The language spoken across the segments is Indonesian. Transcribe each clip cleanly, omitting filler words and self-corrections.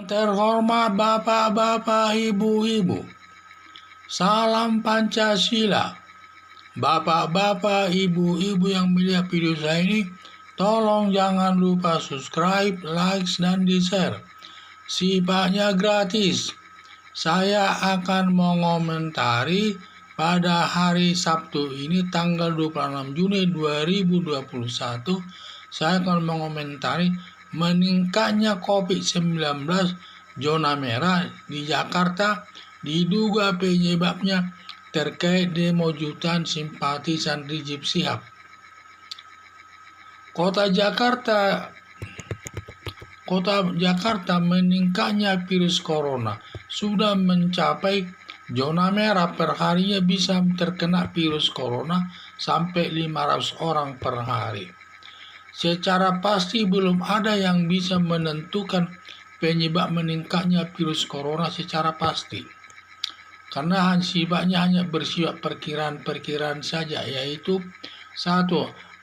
Terhormat Bapak-Bapak, Ibu-Ibu, salam Pancasila. Bapak-bapak, Ibu-Ibu yang melihat video saya ini, tolong jangan lupa subscribe, like, dan di-share. Sifatnya gratis. Saya akan mengomentari pada hari Sabtu ini tanggal 26 Juni 2021. Saya akan mengomentari meningkatnya COVID-19 zona merah di Jakarta, diduga penyebabnya terkait demo jutaan simpatisan Rizik Syihab. Kota Jakarta meningkatnya virus corona sudah mencapai zona merah. Perharinya bisa terkena virus corona sampai 500 orang per hari. Secara pasti belum ada yang bisa menentukan penyebab meningkatnya virus corona secara pasti, karena sifatnya hanya bersifat perkiraan saja, yaitu 1.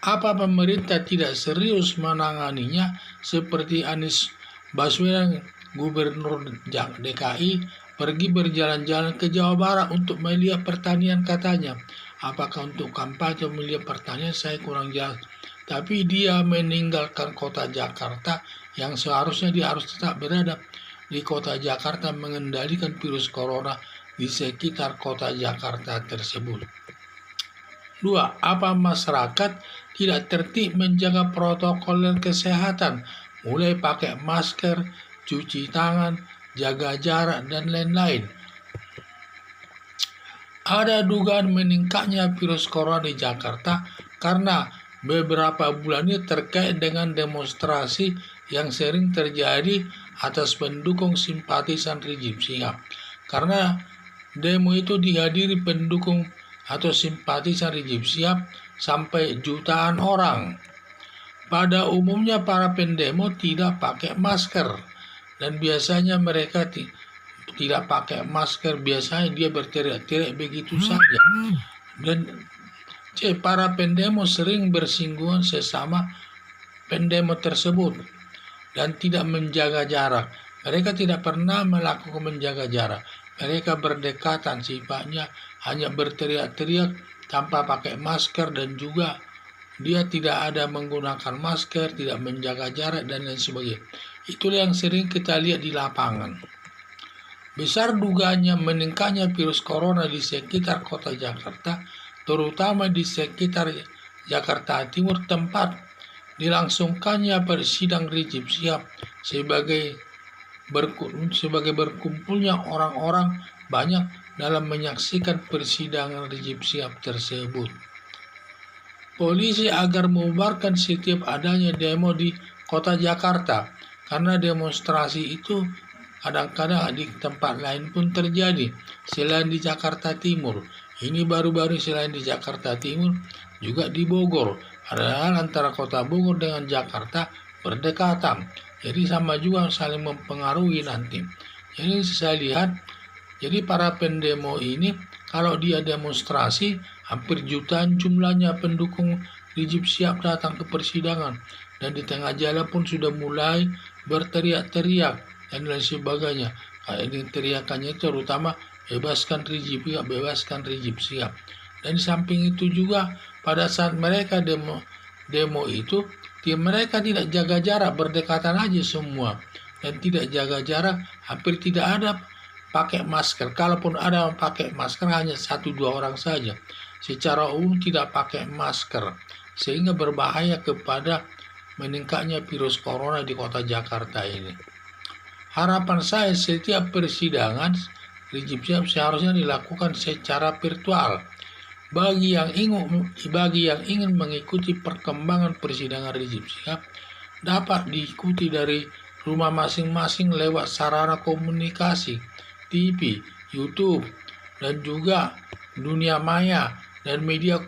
Apa pemerintah tidak serius menanganinya, seperti Anies Baswedan, Gubernur DKI, pergi berjalan-jalan ke Jawa Barat untuk melihat pertanian katanya. Apakah untuk kampanye atau melihat pertanian, saya kurang jelas. Tapi dia meninggalkan kota Jakarta yang seharusnya dia harus tetap berada di kota Jakarta mengendalikan virus corona di sekitar kota Jakarta tersebut. 2. Apa masyarakat tidak tertib menjaga protokol kesehatan, mulai pakai masker, cuci tangan, jaga jarak, dan lain-lain. Ada dugaan meningkatnya virus corona di Jakarta karena beberapa bulan ini terkait dengan demonstrasi yang sering terjadi atas pendukung simpatisan Rizik Syihab. Karena demo itu dihadiri pendukung atau simpatisan Rizik Syihab sampai jutaan orang. Pada umumnya para pendemo tidak pakai masker, dan biasanya mereka tidak pakai masker, biasanya dia berteriak-teriak begitu saja. Dan para pendemo sering bersinggungan sesama pendemo tersebut dan tidak menjaga jarak. Mereka tidak pernah melakukan menjaga jarak. Mereka berdekatan, sifatnya hanya berteriak-teriak tanpa pakai masker, dan juga dia tidak ada menggunakan masker, tidak menjaga jarak, dan lain sebagainya. Itulah yang sering kita lihat di lapangan. Besar dugaannya meningkatnya virus corona di sekitar kota Jakarta, terutama di sekitar Jakarta Timur, tempat dilangsungkannya persidangan Rizik Syihab sebagai berkumpulnya orang-orang banyak dalam menyaksikan persidangan Rizik Syihab tersebut. Polisi agar membubarkan setiap adanya demo di kota Jakarta, karena demonstrasi itu kadang-kadang di tempat lain pun terjadi selain di Jakarta Timur. Ini baru-baru selain di Jakarta Timur juga di Bogor. Padahal antara kota Bogor dengan Jakarta berdekatan. Jadi sama juga saling mempengaruhi nanti. Jadi saya lihat, jadi para pendemo ini kalau dia demonstrasi hampir jutaan jumlahnya pendukung Rizik Syihab datang ke persidangan, dan di tengah jalan pun sudah mulai berteriak-teriak dan lain sebagainya. Ini teriakannya terutama bebaskan Rizik Syihab. Dan di samping itu juga pada saat mereka demo itu, mereka tidak jaga jarak, berdekatan aja semua, dan tidak jaga jarak, hampir tidak ada pakai masker. Kalaupun ada pakai masker hanya 1-2 orang saja. Secara umum tidak pakai masker, sehingga berbahaya kepada meningkatnya virus corona di kota Jakarta ini. Harapan saya setiap persidangan Rizik Syihab seharusnya dilakukan secara virtual. Bagi yang ingin mengikuti perkembangan persidangan Rizik Syihab, dapat diikuti dari rumah masing-masing lewat sarana komunikasi, TV, YouTube, dan juga dunia maya dan media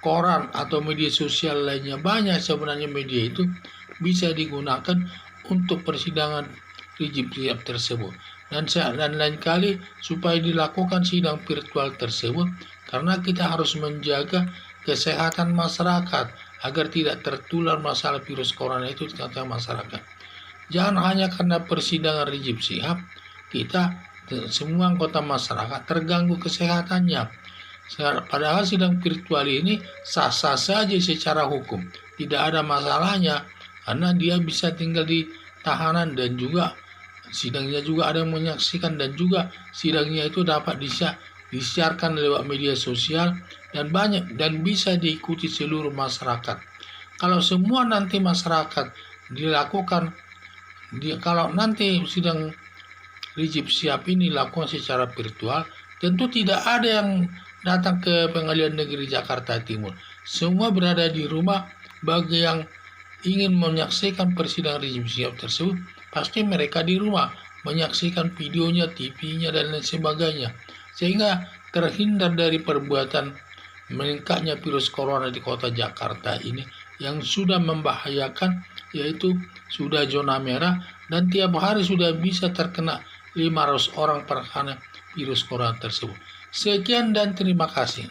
koran atau media sosial lainnya. Banyak sebenarnya media itu bisa digunakan untuk persidangan Rizik Syihab tersebut. Dan lain kali supaya dilakukan sidang virtual tersebut, karena kita harus menjaga kesehatan masyarakat agar tidak tertular masalah virus corona itu di tengah masyarakat. Jangan hanya karena persidangan Rizik Syihab, kita semua anggota masyarakat terganggu kesehatannya. Padahal sidang virtual ini sah-sah saja secara hukum, tidak ada masalahnya, karena dia bisa tinggal di tahanan dan juga sidangnya juga ada yang menyaksikan, dan juga sidangnya itu dapat disiarkan lewat media sosial dan banyak dan bisa diikuti seluruh masyarakat. Kalau semua nanti masyarakat dilakukan, kalau nanti sidang Rizik Syihab ini dilakukan secara virtual, tentu tidak ada yang datang ke Pengadilan Negeri Jakarta Timur. Semua berada di rumah. Bagi yang ingin menyaksikan persidangan Rizik Syihab tersebut, pasti mereka di rumah menyaksikan videonya, TV-nya, dan lain sebagainya. Sehingga terhindar dari perbuatan meningkatnya virus corona di kota Jakarta ini yang sudah membahayakan, yaitu sudah zona merah dan tiap hari sudah bisa terkena 500 orang per hari virus corona tersebut. Sekian dan terima kasih.